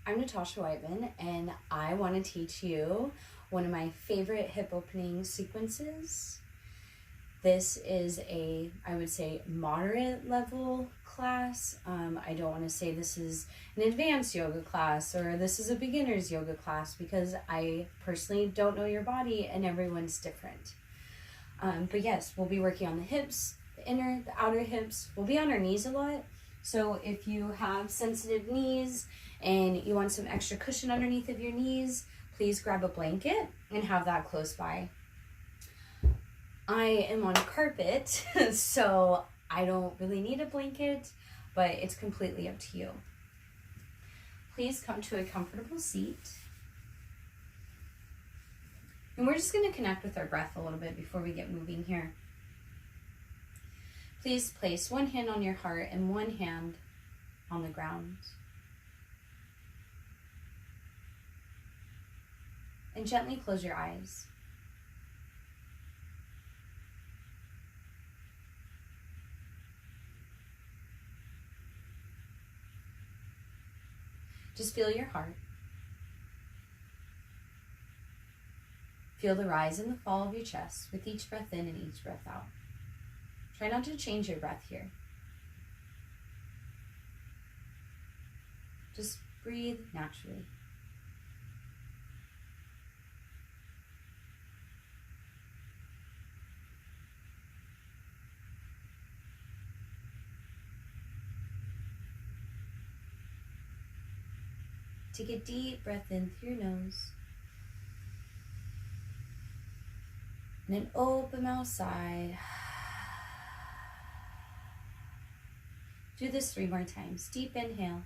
I'm Natasha Whiteman, and I want to teach you one of my favorite hip opening sequences. This is I would say, moderate level class. I don't want to say this is an advanced yoga class or this is a beginner's yoga class, because I personally don't know your body and everyone's different. But yes, we'll be working on the hips, the inner, the outer hips. We'll be on our knees a lot. So if you have sensitive knees and you want some extra cushion underneath of your knees, please grab a blanket and have that close by. I am on a carpet, so I don't really need a blanket, but it's completely up to you. Please come to a comfortable seat. And we're just going to connect with our breath a little bit before we get moving here. Please place one hand on your heart and one hand on the ground. And gently close your eyes. Just feel your heart. Feel the rise and the fall of your chest with each breath in and each breath out. Try not to change your breath here. Just breathe naturally. Take a deep breath in through your nose. And an open mouth sigh. Do this 3 more times. Deep inhale.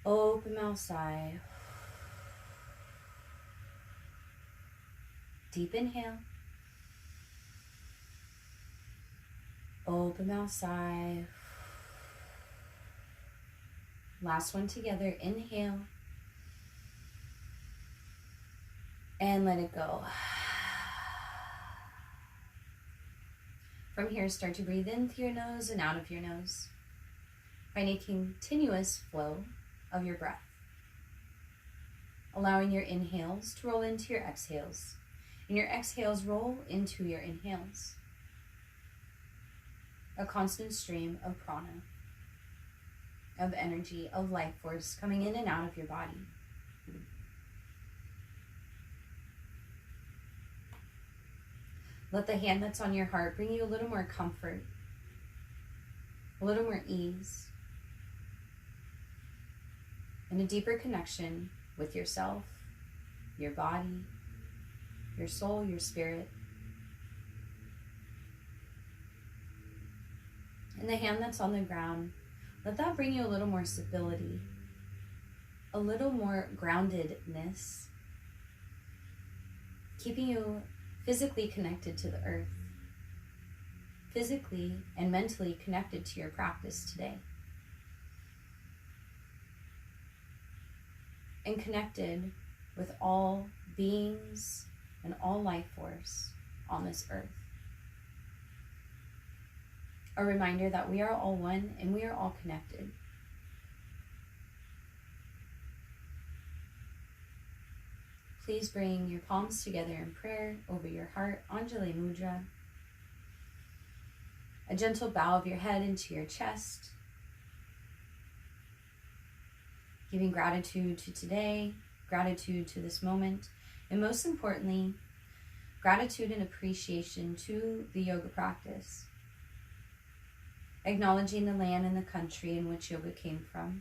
Open mouth sigh. Deep inhale. Open mouth sigh. Last one together. Inhale. And let it go. From here, start to breathe in through your nose and out of your nose. Find a continuous flow of your breath, allowing your inhales to roll into your exhales, and your exhales roll into your inhales. A constant stream of prana, of energy, of life force coming in and out of your body. Let the hand that's on your heart bring you a little more comfort, a little more ease, and a deeper connection with yourself, your body, your soul, your spirit. And the hand that's on the ground, let that bring you a little more stability, a little more groundedness, keeping you physically connected to the earth, physically and mentally connected to your practice today, and connected with all beings and all life force on this earth. A reminder that we are all one and we are all connected. Please bring your palms together in prayer over your heart, Anjali Mudra. A gentle bow of your head into your chest. Giving gratitude to today, gratitude to this moment, and most importantly, gratitude and appreciation to the yoga practice. Acknowledging the land and the country in which yoga came from.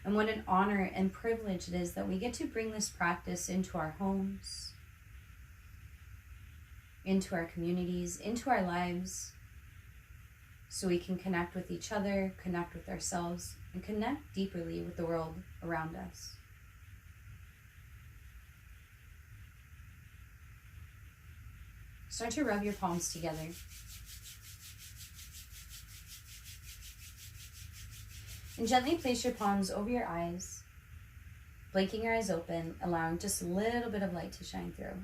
And what an honor and privilege it is that we get to bring this practice into our homes, into our communities, into our lives, so we can connect with each other, connect with ourselves, and connect deeply with the world around us. Start to rub your palms together. And gently place your palms over your eyes, blinking your eyes open, allowing just a little bit of light to shine through.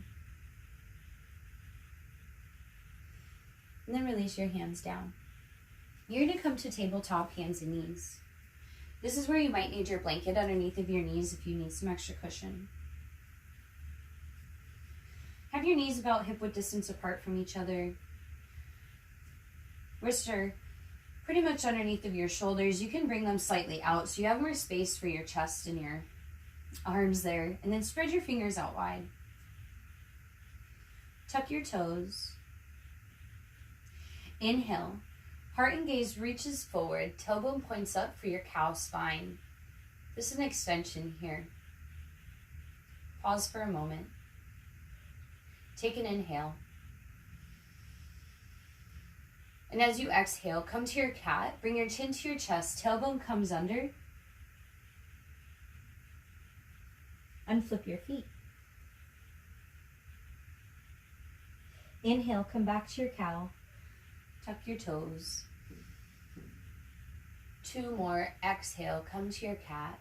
And then release your hands down. You're going to come to tabletop, hands and knees. This is where you might need your blanket underneath of your knees if you need some extra cushion. Have your knees about hip-width distance apart from each other. Wrists are pretty much underneath of your shoulders. You can bring them slightly out so you have more space for your chest and your arms there. And then spread your fingers out wide. Tuck your toes. Inhale. Heart and gaze reaches forward. Tailbone points up for your cow spine. This is an extension here. Pause for a moment. Take an inhale. And as you exhale, come to your cat. Bring your chin to your chest. Tailbone comes under. Unflip your feet. Inhale, come back to your cow. Tuck your toes. 2 more. Exhale, come to your cat.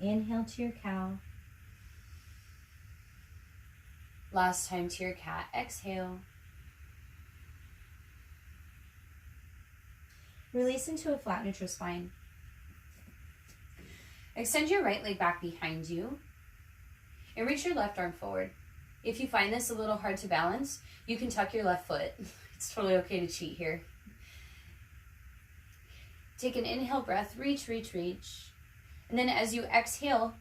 Inhale to your cow. Last time to your cat. Exhale. Release into a flat neutral spine. Extend your right leg back behind you and reach your left arm forward. If you find this a little hard to balance, you can tuck your left foot. It's totally okay to cheat here. Take an inhale breath, reach, reach, reach. And then as you exhale,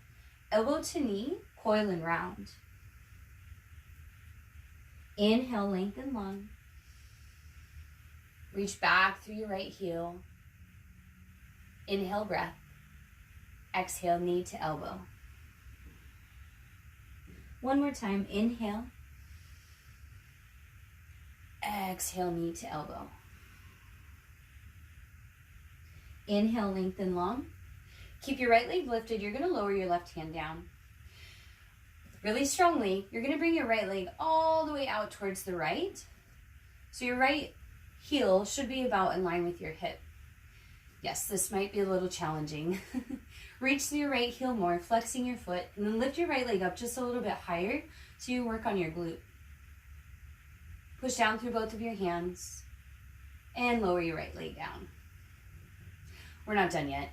elbow to knee, coil and round. Inhale, lengthen lung. Reach back through your right heel. Inhale, breath. Exhale, knee to elbow. One more time, inhale. Exhale, knee to elbow. Inhale, lengthen long. Keep your right leg lifted. You're going to lower your left hand down. Really strongly, you're going to bring your right leg all the way out towards the right. So your right heel should be about in line with your hip. Yes, this might be a little challenging. Reach through your right heel more, flexing your foot, and then lift your right leg up just a little bit higher so you work on your glute. Push down through both of your hands and lower your right leg down. We're not done yet.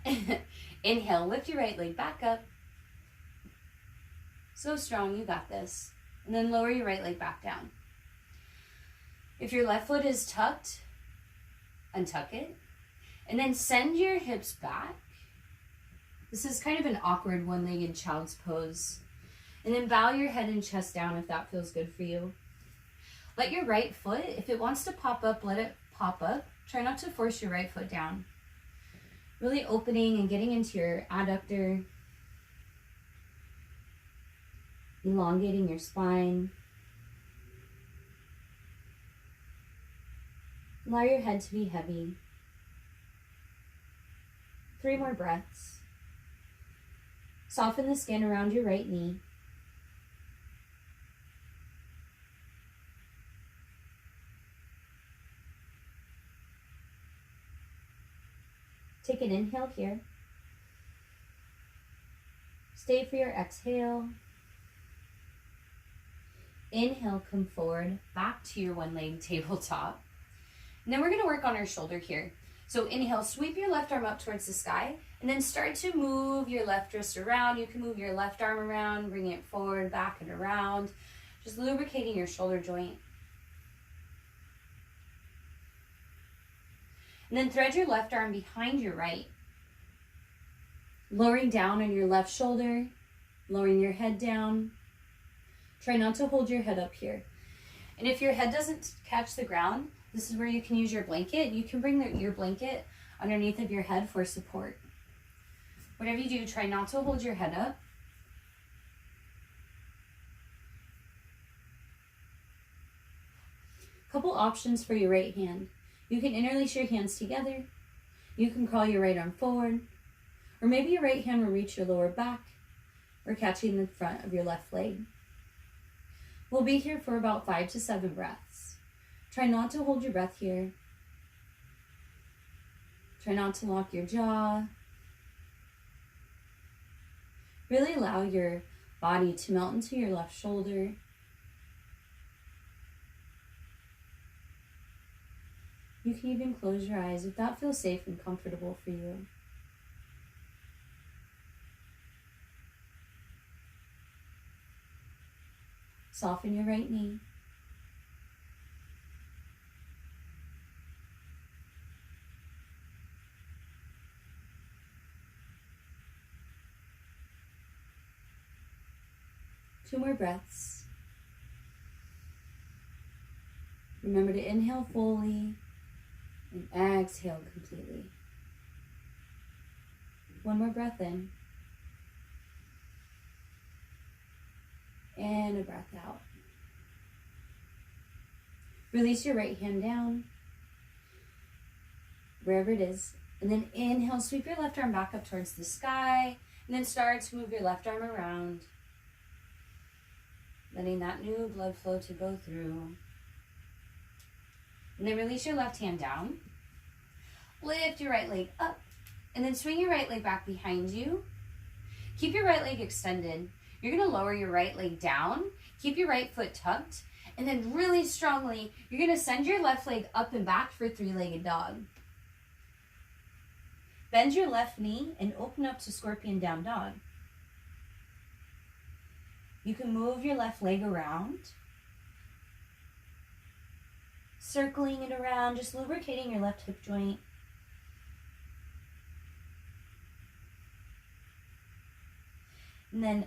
Inhale, lift your right leg back up. So strong, you got this. And then lower your right leg back down. If your left foot is tucked, untuck it. And then send your hips back. This is kind of an awkward one-legged child's pose. And then bow your head and chest down if that feels good for you. Let your right foot, if it wants to pop up, let it pop up. Try not to force your right foot down. Really opening and getting into your adductor. Elongating your spine. Allow your head to be heavy. 3 more breaths. Soften the skin around your right knee. Take an inhale here. Stay for your exhale. Inhale, come forward, back to your one-leg tabletop. And then we're going to work on our shoulder here. So inhale, sweep your left arm up towards the sky, and then start to move your left wrist around. You can move your left arm around, bring it forward, back and around, just lubricating your shoulder joint. And then thread your left arm behind your right, lowering down on your left shoulder, lowering your head down. Try not to hold your head up here. And if your head doesn't catch the ground, this is where you can use your blanket. You can bring your blanket underneath of your head for support. Whatever you do, try not to hold your head up. Couple options for your right hand. You can interlace your hands together. You can crawl your right arm forward. Or maybe your right hand will reach your lower back or catching the front of your left leg. We'll be here for about 5 to 7 breaths. Try not to hold your breath here. Try not to lock your jaw. Really allow your body to melt into your left shoulder. You can even close your eyes if that feels safe and comfortable for you. Soften your right knee. Two more breaths. Remember to inhale fully and exhale completely. One more breath in. And a breath out. Release your right hand down, wherever it is. And then inhale, sweep your left arm back up towards the sky. And then start to move your left arm around, letting that new blood flow to go through. And then release your left hand down. Lift your right leg up. And then swing your right leg back behind you. Keep your right leg extended. You're going to lower your right leg down. Keep your right foot tucked. And then really strongly, you're going to send your left leg up and back for three-legged dog. Bend your left knee and open up to scorpion down dog. You can move your left leg around, circling it around, just lubricating your left hip joint. And then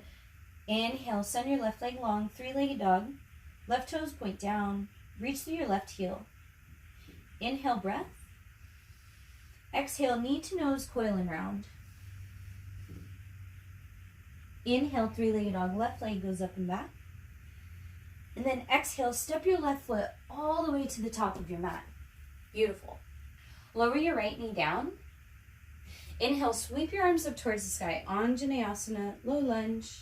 inhale, send your left leg long, three-legged dog. Left toes point down, reach through your left heel. Inhale, breath. Exhale, knee to nose, coil and round. Inhale, three-legged dog, left leg goes up and back. And then exhale, step your left foot all the way to the top of your mat. Beautiful. Lower your right knee down. Inhale, sweep your arms up towards the sky. Anjaneyasana, low lunge.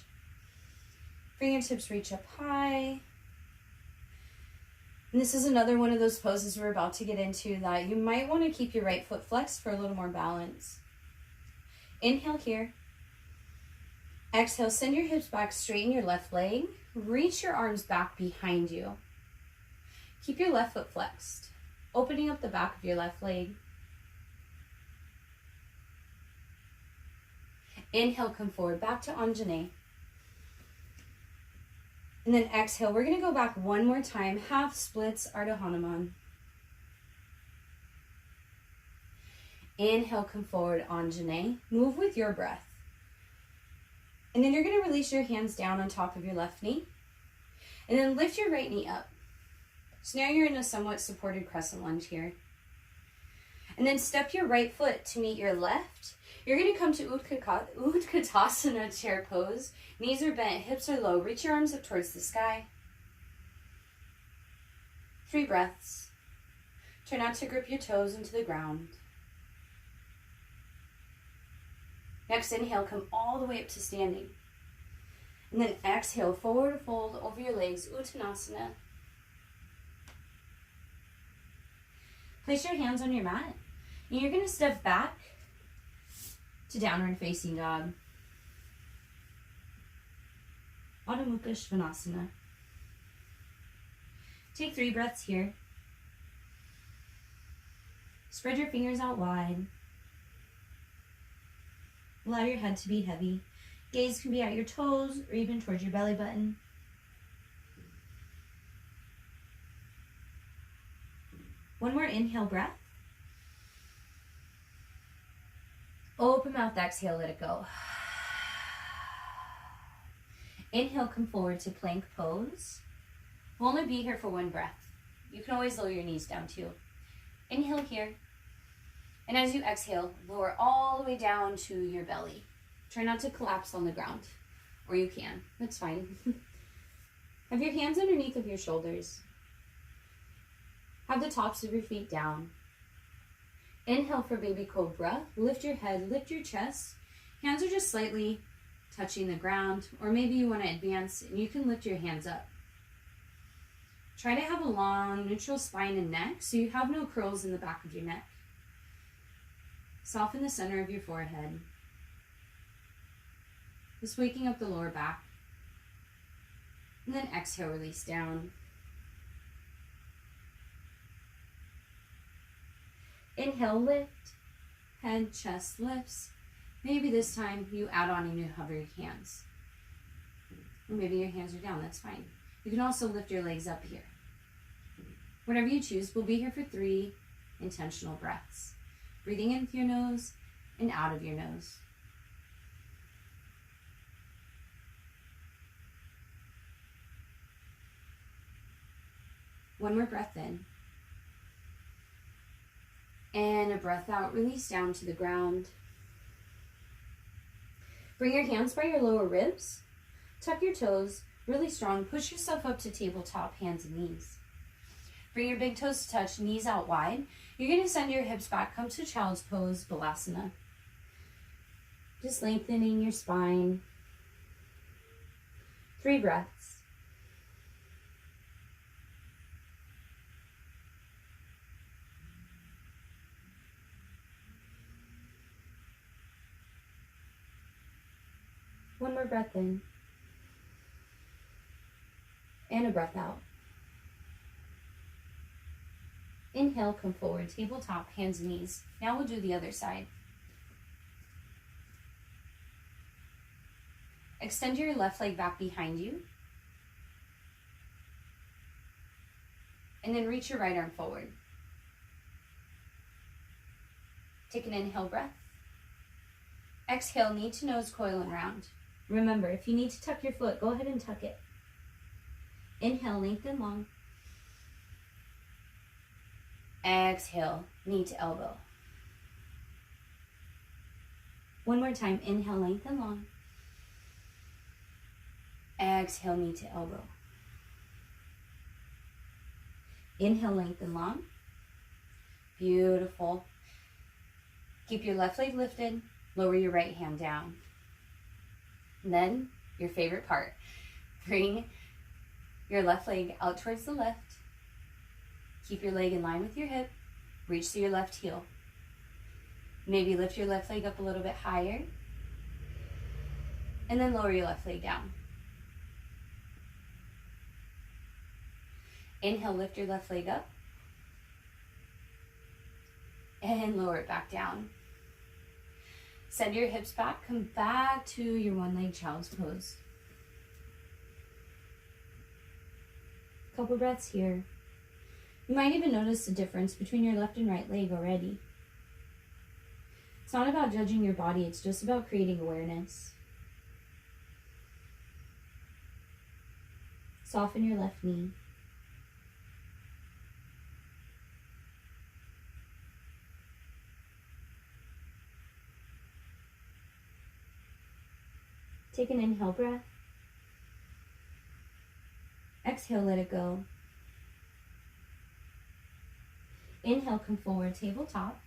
Fingertips reach up high. And this is another one of those poses we're about to get into that you might want to keep your right foot flexed for a little more balance. Inhale here. Exhale, send your hips back, straighten your left leg. Reach your arms back behind you. Keep your left foot flexed, opening up the back of your left leg. Inhale, come forward, back to Anjane. And then exhale, we're gonna go back one more time, half splits, Ardha Hanuman. Inhale, come forward, Anjane. Move with your breath. And then you're gonna release your hands down on top of your left knee. And then lift your right knee up. So now you're in a somewhat supported crescent lunge here. And then step your right foot to meet your left. You're gonna come to Utkatasana chair pose. Knees are bent, hips are low. Reach your arms up towards the sky. 3 breaths. Try not to grip your toes into the ground. Next inhale, come all the way up to standing. And then exhale, forward fold over your legs, Uttanasana. Place your hands on your mat. And you're gonna step back to downward facing dog. Adho Mukha Svanasana. Take 3 breaths here. Spread your fingers out wide. Allow your head to be heavy. Gaze can be at your toes or even towards your belly button. One more inhale breath. Open mouth, exhale, let it go. Inhale, come forward to plank pose. We'll only be here for 1 breath. You can always lower your knees down too. Inhale here. And as you exhale, lower all the way down to your belly. Try not to collapse on the ground, or you can, that's fine. Have your hands underneath of your shoulders. Have the tops of your feet down. Inhale for baby cobra. Lift your head, lift your chest. Hands are just slightly touching the ground, or maybe you want to advance and you can lift your hands up. Try to have a long, neutral spine and neck so you have no curls in the back of your neck. Soften the center of your forehead. Just waking up the lower back. And then exhale, release down. Inhale, lift. Head, chest lifts. Maybe this time you add on and you hover your hands. Or maybe your hands are down, that's fine. You can also lift your legs up here. Whatever you choose, we'll be here for 3 intentional breaths. Breathing in through your nose and out of your nose. One more breath in. And a breath out, release down to the ground. Bring your hands by your lower ribs. Tuck your toes, really strong. Push yourself up to tabletop, hands and knees. Bring your big toes to touch, knees out wide. You're going to send your hips back, come to child's pose, Balasana. Just lengthening your spine. 3 breaths. One more breath in. And a breath out. Inhale, come forward, tabletop, hands and knees. Now we'll do the other side. Extend your left leg back behind you. And then reach your right arm forward. Take an inhale breath. Exhale, knee to nose, coil and round. Remember, if you need to tuck your foot, go ahead and tuck it. Inhale, lengthen long. Exhale, knee to elbow. One more time, inhale, lengthen long. Exhale, knee to elbow. Inhale, lengthen long. Beautiful. Keep your left leg lifted, lower your right hand down. And then, your favorite part, bring your left leg out towards the left. Keep your leg in line with your hip. Reach to your left heel. Maybe lift your left leg up a little bit higher. And then lower your left leg down. Inhale, lift your left leg up. And lower it back down. Send your hips back. Come back to your one-leg child's pose. Couple breaths here. You might even notice the difference between your left and right leg already. It's not about judging your body, it's just about creating awareness. Soften your left knee. Take an inhale breath. Exhale, let it go. Inhale, come forward, tabletop.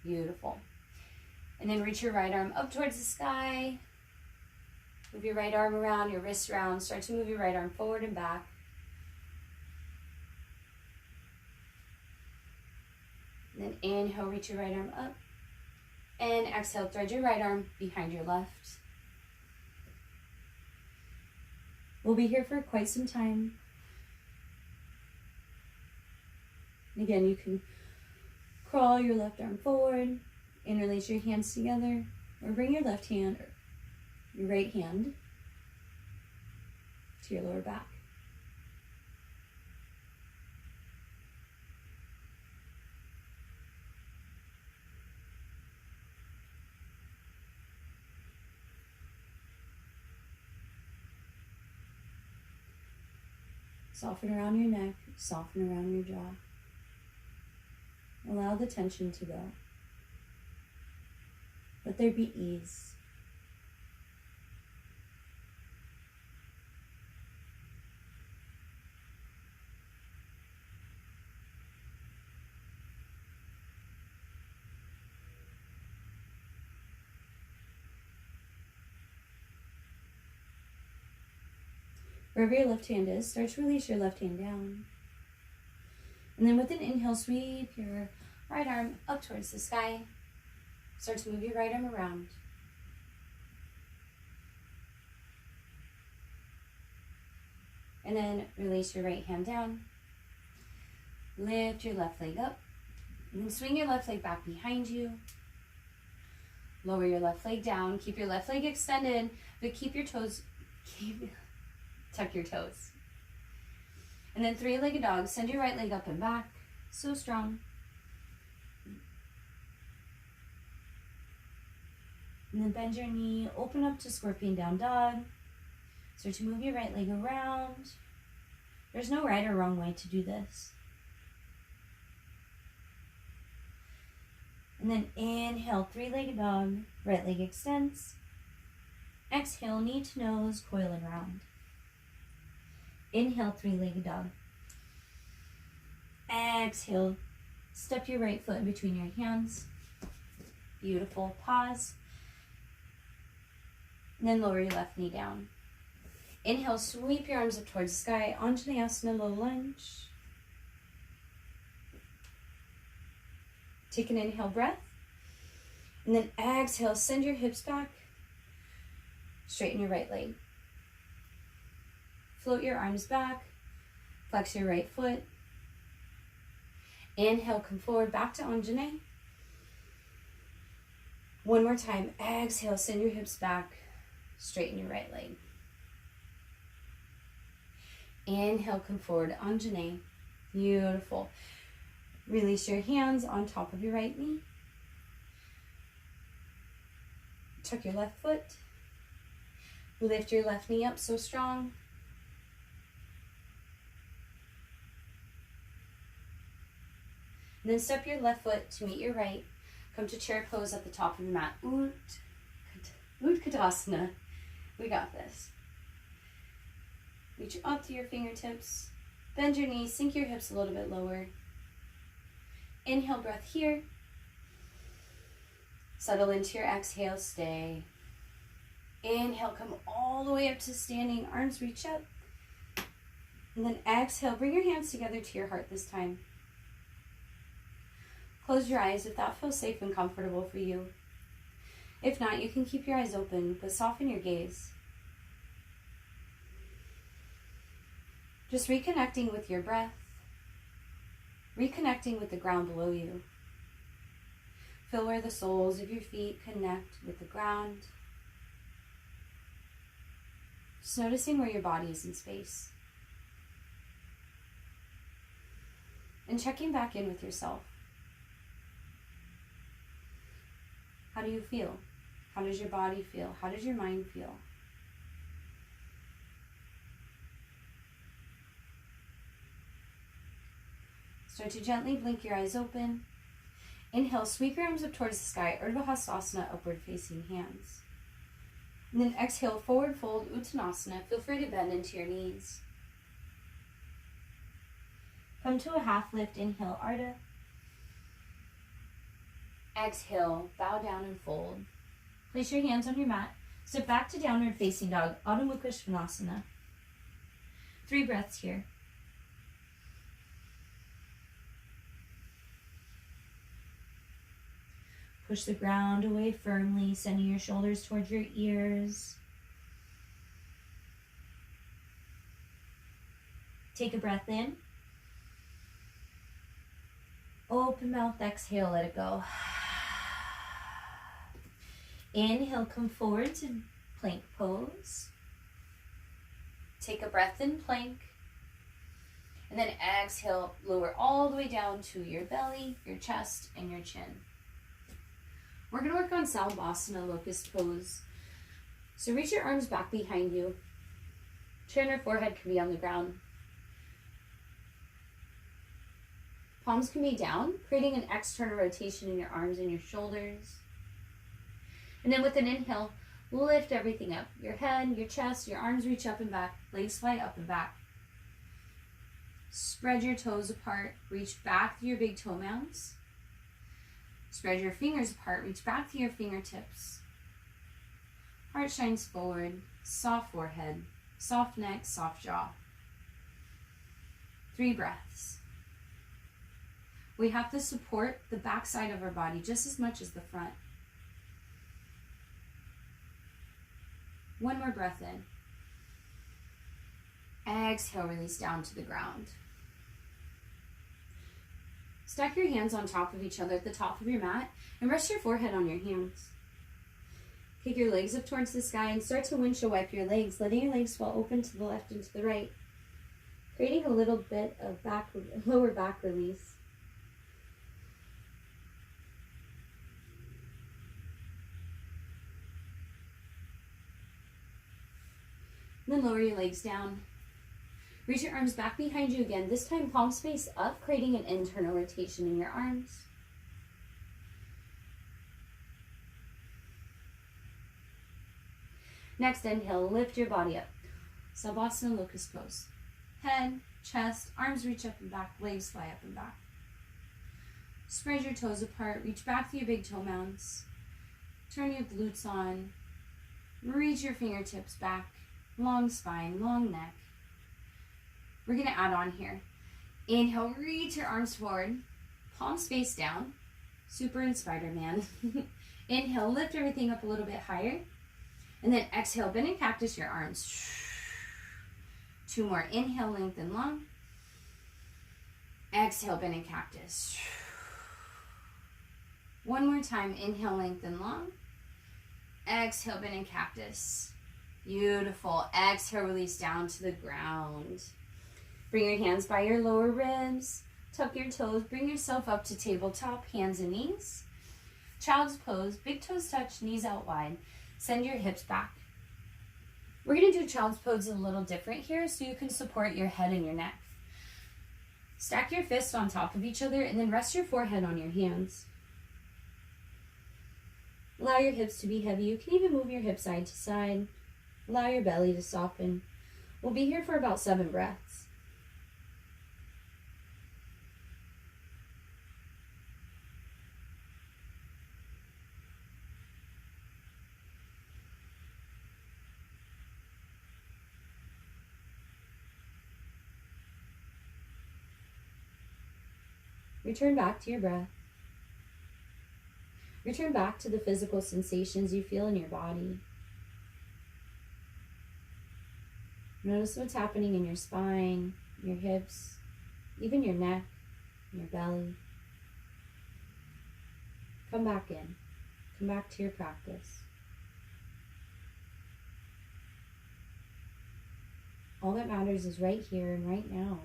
Beautiful. And then reach your right arm up towards the sky. Move your right arm around, your wrists around. Start to move your right arm forward and back. And then inhale, reach your right arm up. And exhale, thread your right arm behind your left. We'll be here for quite some time. And again, you can crawl your left arm forward, interlace your hands together, or bring your left hand or your right hand to your lower back. Soften around your neck, soften around your jaw. Allow the tension to go. Let there be ease. Wherever your left hand is, start to release your left hand down. And then with an inhale, sweep your right arm up towards the sky. Start to move your right arm around. And then release your right hand down. Lift your left leg up. And then swing your left leg back behind you. Lower your left leg down. Keep your left leg extended, but keep your toes, tuck your toes. And then three-legged dog. Send your right leg up and back. So strong. And then bend your knee, open up to scorpion down dog. Start to move your right leg around. There's no right or wrong way to do this. And then inhale, three-legged dog, right leg extends. Exhale, knee to nose, coil and round. Inhale, three-legged dog. Exhale, step your right foot in between your hands. Beautiful, pause. And then lower your left knee down. Inhale, sweep your arms up towards the sky, Anjaneyasana, low lunge. Take an inhale breath. And then exhale, send your hips back. Straighten your right leg. Float your arms back. Flex your right foot. Inhale, come forward, back to Anjane. One more time. Exhale, send your hips back. Straighten your right leg. Inhale, come forward, Anjane. Beautiful. Release your hands on top of your right knee. Tuck your left foot. Lift your left knee up so strong. And then step your left foot to meet your right. Come to chair pose at the top of your mat. Utkatasana. We got this. Reach up to your fingertips. Bend your knees, sink your hips a little bit lower. Inhale, breath here. Settle into your exhale, stay. Inhale, come all the way up to standing, arms reach up. And then exhale, bring your hands together to your heart this time. Close your eyes if that feels safe and comfortable for you. If not, you can keep your eyes open, but soften your gaze. Just reconnecting with your breath. Reconnecting with the ground below you. Feel where the soles of your feet connect with the ground. Just noticing where your body is in space. And checking back in with yourself. How do you feel? How does your body feel? How does your mind feel? Start to gently blink your eyes open. Inhale, sweep your arms up towards the sky, Urdhva Hastasana, upward facing hands. And then exhale, forward fold, Uttanasana. Feel free to bend into your knees. Come to a half lift, inhale, Ardha. Exhale, bow down and fold. Place your hands on your mat. Step back to downward facing dog, Adho Mukha Svanasana. 3 breaths here. Push the ground away firmly, sending your shoulders towards your ears. Take a breath in. Open mouth, exhale, let it go. Inhale, come forward to plank pose. Take a breath in, plank. And then exhale, lower all the way down to your belly, your chest, and your chin. We're going to work on Salabhasana, locust pose. So reach your arms back behind you. Chin or forehead can be on the ground. Palms can be down, creating an external rotation in your arms and your shoulders. And then with an inhale, lift everything up. Your head, your chest, your arms reach up and back, legs fly up and back. Spread your toes apart, reach back to your big toe mounds. Spread your fingers apart, reach back to your fingertips. Heart shines forward, soft forehead, soft neck, soft jaw. 3 breaths. We have to support the back side of our body just as much as the front. 1 more breath in. Exhale, release down to the ground. Stack your hands on top of each other at the top of your mat and rest your forehead on your hands. Kick your legs up towards the sky and start to windshield wipe your legs, letting your legs fall open to the left and to the right, creating a little bit of lower back release. And then lower your legs down. Reach your arms back behind you again, this time palms face up, creating an internal rotation in your arms. Next, inhale, lift your body up. Savasana locust pose. Head, chest, arms reach up and back, legs fly up and back. Spread your toes apart, reach back to your big toe mounds. Turn your glutes on. Reach your fingertips back. Long spine, long neck. We're going to add on here. Inhale, reach your arms forward. Palms face down. Super in Spider-Man. Inhale, lift everything up a little bit higher. And then exhale, bend and cactus your arms. 2 more. Inhale, lengthen long. Exhale, bend and cactus. 1 more time. Inhale, lengthen long. Exhale, bend and cactus. Beautiful. Exhale, release down to the ground. Bring your hands by your lower ribs. Tuck your toes. Bring yourself up to tabletop, hands and knees. Child's pose. Big toes touch, knees out wide. Send your hips back. We're going to do child's pose a little different here so you can support your head and your neck. Stack your fists on top of each other and then rest your forehead on your hands. Allow your hips to be heavy. You can even move your hips side to side. Allow your belly to soften. We'll be here for about 7 breaths. Return back to your breath. Return back to the physical sensations you feel in your body. Notice what's happening in your spine, your hips, even your neck, your belly. Come back in. Come back to your practice. All that matters is right here and right now,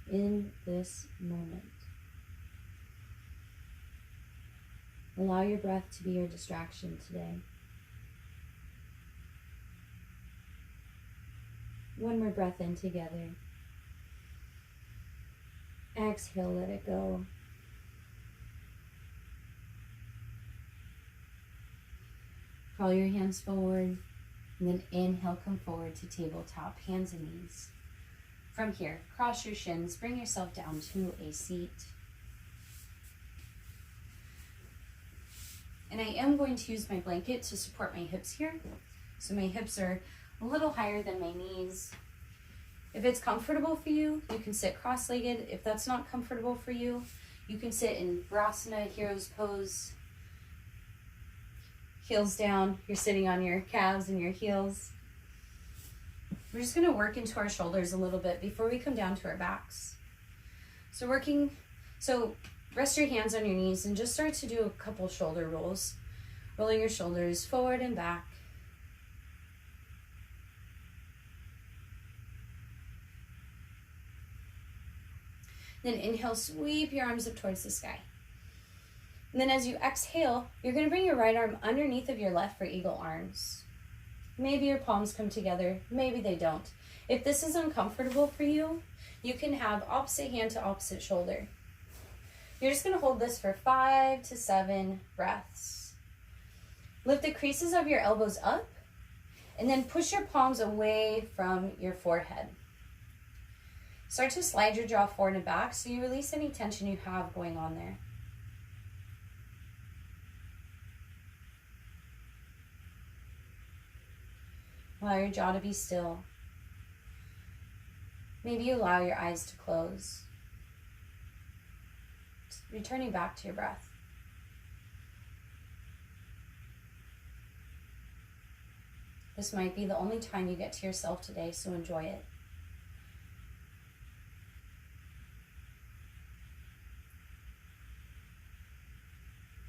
in this moment. Allow your breath to be your distraction today. 1 more breath in together. Exhale, let it go. Crawl your hands forward, and then inhale, come forward to tabletop, hands and knees. From here, cross your shins, bring yourself down to a seat. And I am going to use my blanket to support my hips here. So my hips are a little higher than my knees. If it's comfortable for you, you can sit cross-legged. If that's not comfortable for you, you can sit in Vrasana, Hero's Pose. Heels down, you're sitting on your calves and your heels. We're just gonna work into our shoulders a little bit before we come down to our backs. So rest your hands on your knees and just start to do a couple shoulder rolls. Rolling your shoulders forward and back. Then inhale, sweep your arms up towards the sky. And then as you exhale, you're going to bring your right arm underneath of your left for eagle arms. Maybe your palms come together, maybe they don't. If this is uncomfortable for you, you can have opposite hand to opposite shoulder. You're just going to hold this for 5 to 7 breaths. Lift the creases of your elbows up and then push your palms away from your forehead. Start to slide your jaw forward and back so you release any tension you have going on there. Allow your jaw to be still. Maybe you allow your eyes to close. Returning back to your breath. This might be the only time you get to yourself today, so enjoy it.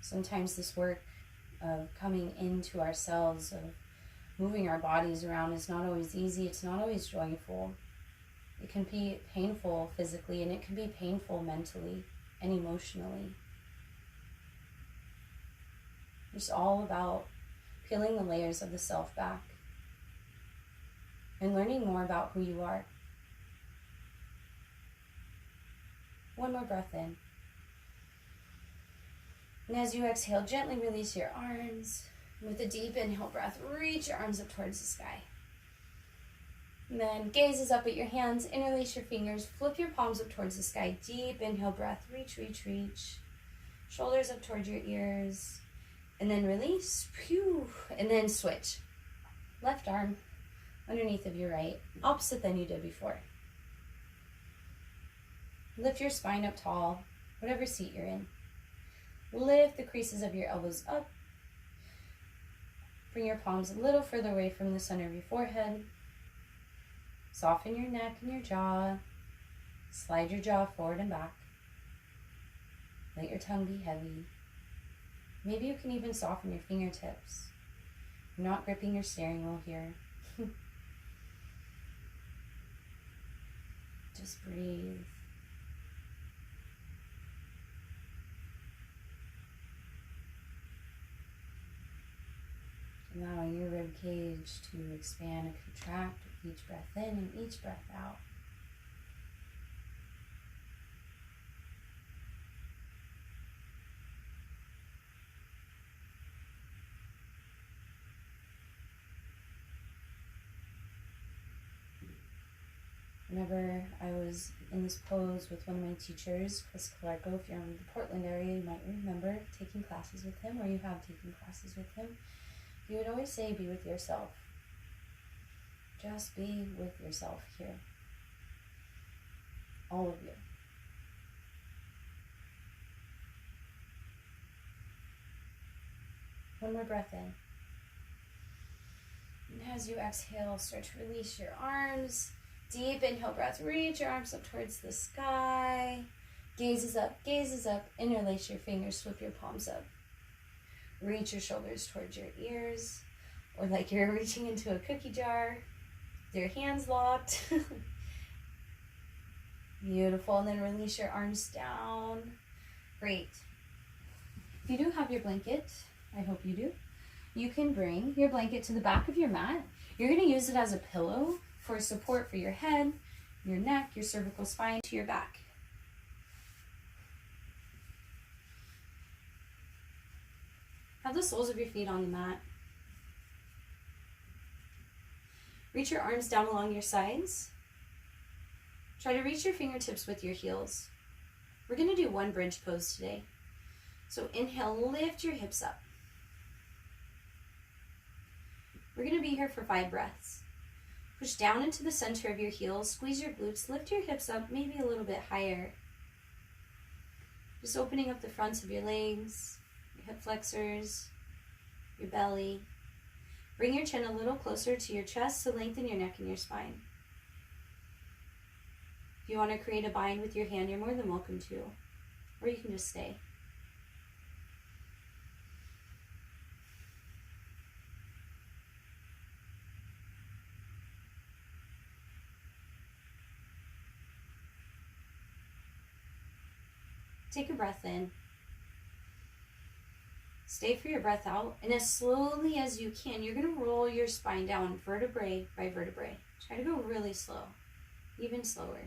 Sometimes this work of coming into ourselves, of moving our bodies around, is not always easy. It's not always joyful. It can be painful physically, and it can be painful mentally and emotionally. It's all about peeling the layers of the self back and learning more about who you are. One more breath in. And as you exhale, gently release your arms. With a deep inhale breath, reach your arms up towards the sky. And then gazes up at your hands, interlace your fingers, flip your palms up towards the sky. Deep inhale breath, reach, reach, reach. Shoulders up towards your ears. And then release, pew, and then switch. Left arm underneath of your right, opposite than you did before. Lift your spine up tall, whatever seat you're in. Lift the creases of your elbows up. Bring your palms a little further away from the center of your forehead. Soften your neck and your jaw. Slide your jaw forward and back. Let your tongue be heavy. Maybe you can even soften your fingertips. You're not gripping your steering wheel here. Just breathe. Allowing your rib cage to expand and contract with each breath in and each breath out. Whenever I was in this pose with one of my teachers, Chris Clarko, if you're in the Portland area, you might remember taking classes with him, or you have taken classes with him. He would always say, be with yourself. Just be with yourself here. All of you. One more breath in. And as you exhale, start to release your arms. Deep inhale breath, reach your arms up towards the sky. Gazes up, interlace your fingers, flip your palms up. Reach your shoulders towards your ears, or like you're reaching into a cookie jar, with your hands locked. Beautiful, and then release your arms down. Great. If you do have your blanket, I hope you do, you can bring your blanket to the back of your mat. You're going to use it as a pillow for support for your head, your neck, your cervical spine, to your back. Have the soles of your feet on the mat. Reach your arms down along your sides. Try to reach your fingertips with your heels. We're going to do one bridge pose today. So inhale, lift your hips up. We're going to be here for 5 breaths. Push down into the center of your heels, squeeze your glutes, lift your hips up, maybe a little bit higher. Just opening up the fronts of your legs, your hip flexors, your belly. Bring your chin a little closer to your chest to lengthen your neck and your spine. If you want to create a bind with your hand, you're more than welcome to, or you can just stay. Take a breath in. Stay for your breath out, and as slowly as you can, you're going to roll your spine down vertebrae by vertebrae. Try to go really slow, even slower.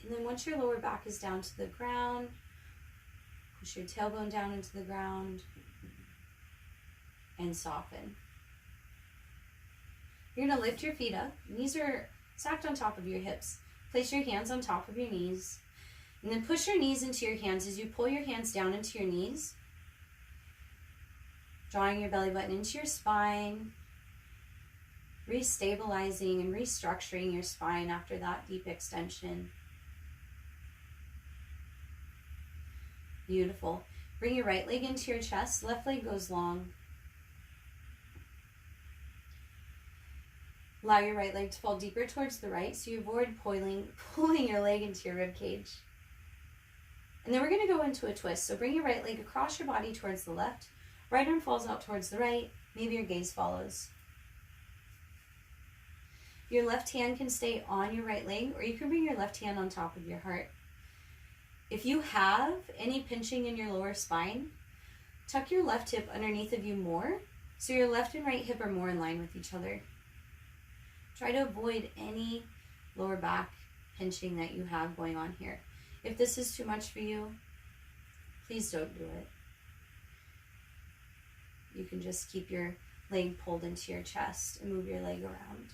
And then once your lower back is down to the ground, push your tailbone down into the ground and soften. You're going to lift your feet up. Knees are stacked on top of your hips. Place your hands on top of your knees. And then push your knees into your hands as you pull your hands down into your knees. Drawing your belly button into your spine. Restabilizing and restructuring your spine after that deep extension. Beautiful. Bring your right leg into your chest. Left leg goes long. Allow your right leg to fall deeper towards the right so you avoid pulling your leg into your rib cage. And then we're going to go into a twist. So bring your right leg across your body towards the left. Right arm falls out towards the right. Maybe your gaze follows. Your left hand can stay on your right leg, or you can bring your left hand on top of your heart. If you have any pinching in your lower spine, tuck your left hip underneath of you more, so your left and right hip are more in line with each other. Try to avoid any lower back pinching that you have going on here. If this is too much for you, please don't do it. You can just keep your leg pulled into your chest and move your leg around.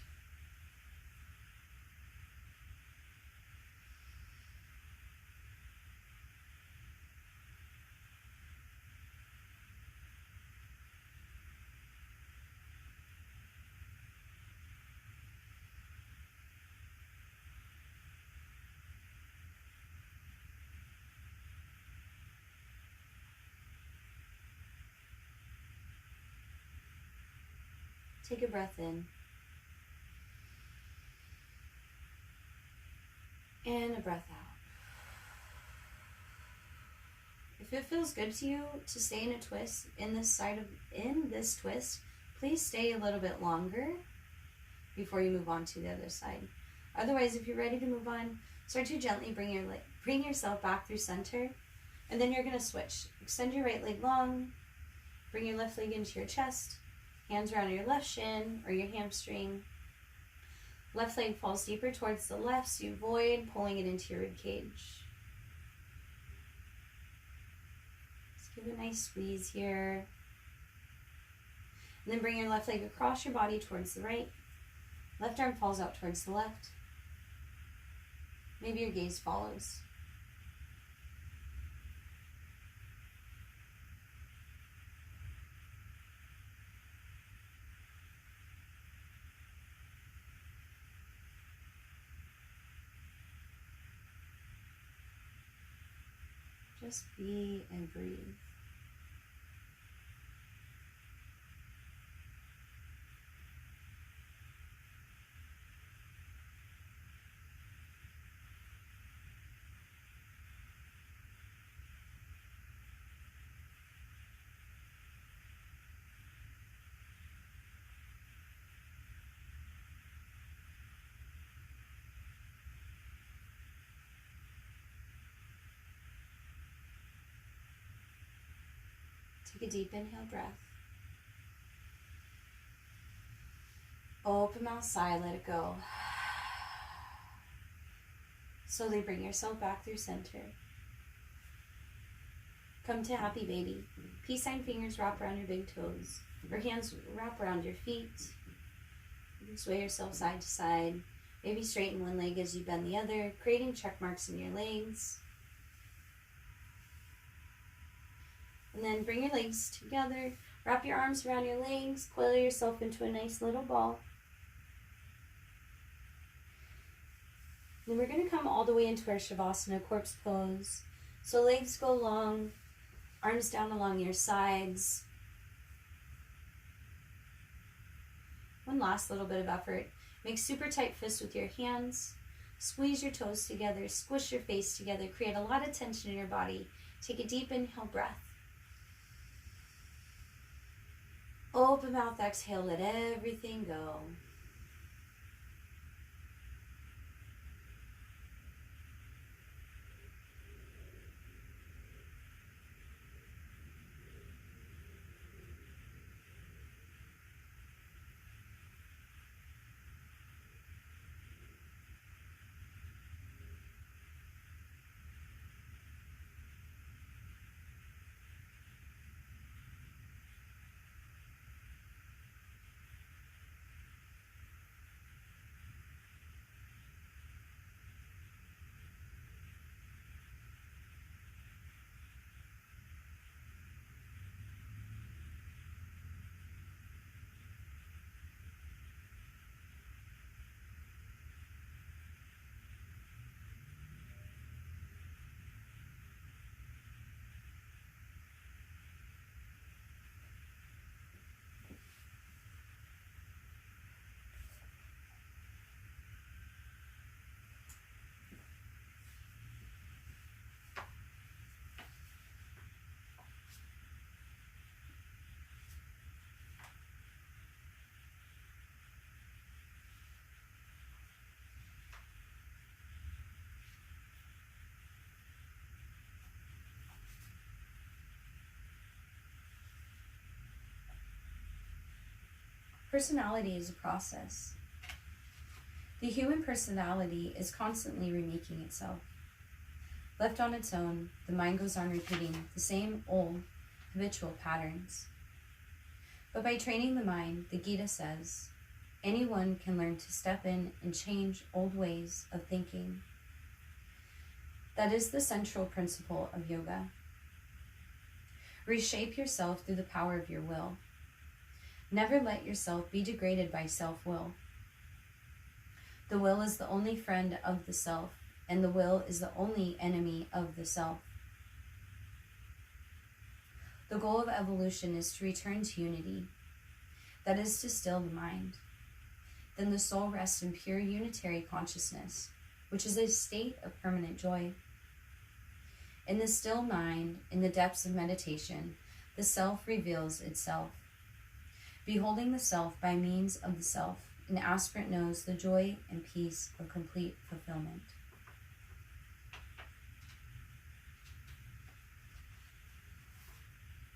Take a breath in. And a breath out. If it feels good to you to stay in a twist, in this twist, please stay a little bit longer before you move on to the other side. Otherwise, if you're ready to move on, start to gently bring yourself back through center, and then you're going to switch. Extend your right leg long, bring your left leg into your chest, hands around your left shin or your hamstring. Left leg falls deeper towards the left, so you avoid pulling it into your rib cage. Just give it a nice squeeze here. And then bring your left leg across your body towards the right. Left arm falls out towards the left. Maybe your gaze follows. Just be and breathe. Take a deep inhale breath. Open mouth, sigh, let it go. Slowly bring yourself back through center. Come to happy baby. Peace sign fingers wrap around your big toes. Or hands wrap around your feet. You can sway yourself side to side. Maybe straighten one leg as you bend the other, creating check marks in your legs. And then bring your legs together. Wrap your arms around your legs. Coil yourself into a nice little ball. Then we're going to come all the way into our Shavasana, corpse pose. So legs go long, arms down along your sides. One last little bit of effort. Make super tight fists with your hands. Squeeze your toes together. Squish your face together. Create a lot of tension in your body. Take a deep inhale breath. Open mouth, exhale, let everything go. Personality is a process. The human personality is constantly remaking itself. Left on its own, the mind goes on repeating the same old, habitual patterns. But by training the mind, the Gita says, anyone can learn to step in and change old ways of thinking. That is the central principle of yoga. Reshape yourself through the power of your will. Never let yourself be degraded by self-will. The will is the only friend of the self, and the will is the only enemy of the self. The goal of evolution is to return to unity. That is to still the mind. Then the soul rests in pure unitary consciousness, which is a state of permanent joy. In the still mind, in the depths of meditation, the self reveals itself. Beholding the self by means of the self, an aspirant knows the joy and peace of complete fulfillment.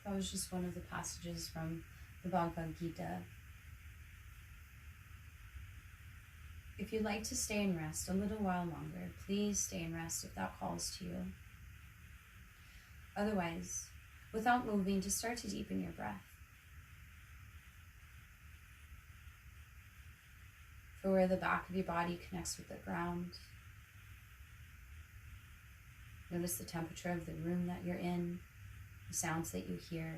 That was just one of the passages from the Bhagavad Gita. If you'd like to stay and rest a little while longer, please stay and rest if that calls to you. Otherwise, without moving, just start to deepen your breath. For where the back of your body connects with the ground. Notice the temperature of the room that you're in, the sounds that you hear.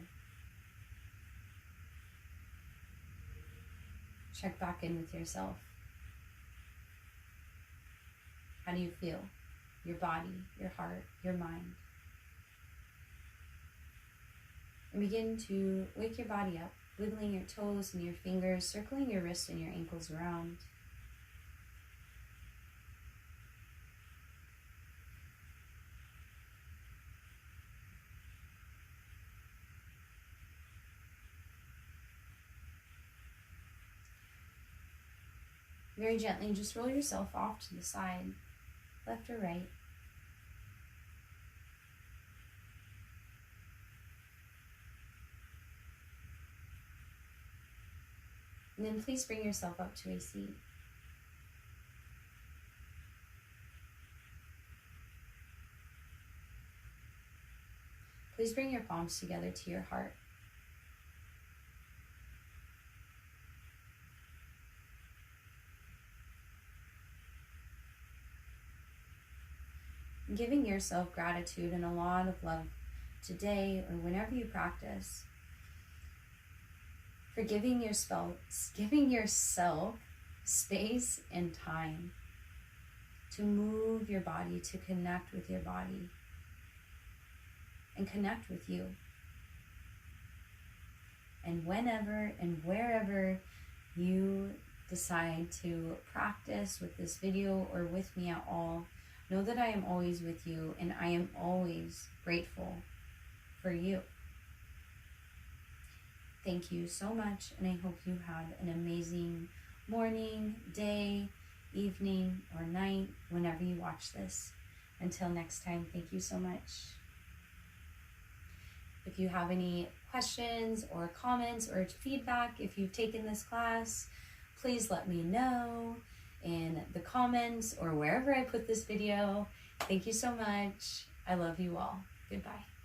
Check back in with yourself. How do you feel? Your body, your heart, your mind. And begin to wake your body up, wiggling your toes and your fingers, circling your wrists and your ankles around. Very gently, just roll yourself off to the side, left or right. And then please bring yourself up to a seat. Please bring your palms together to your heart. Giving yourself gratitude and a lot of love today or whenever you practice for giving yourself space and time to move your body, to connect with your body and connect with you. And whenever and wherever you decide to practice with this video or with me at all, know that I am always with you and I am always grateful for you. Thank you so much, and I hope you have an amazing morning, day, evening, or night whenever you watch this. Until next time, thank you so much. If you have any questions or comments or feedback, if you've taken this class, please let me know in the comments or wherever I put this video. Thank you so much. I love you all. Goodbye.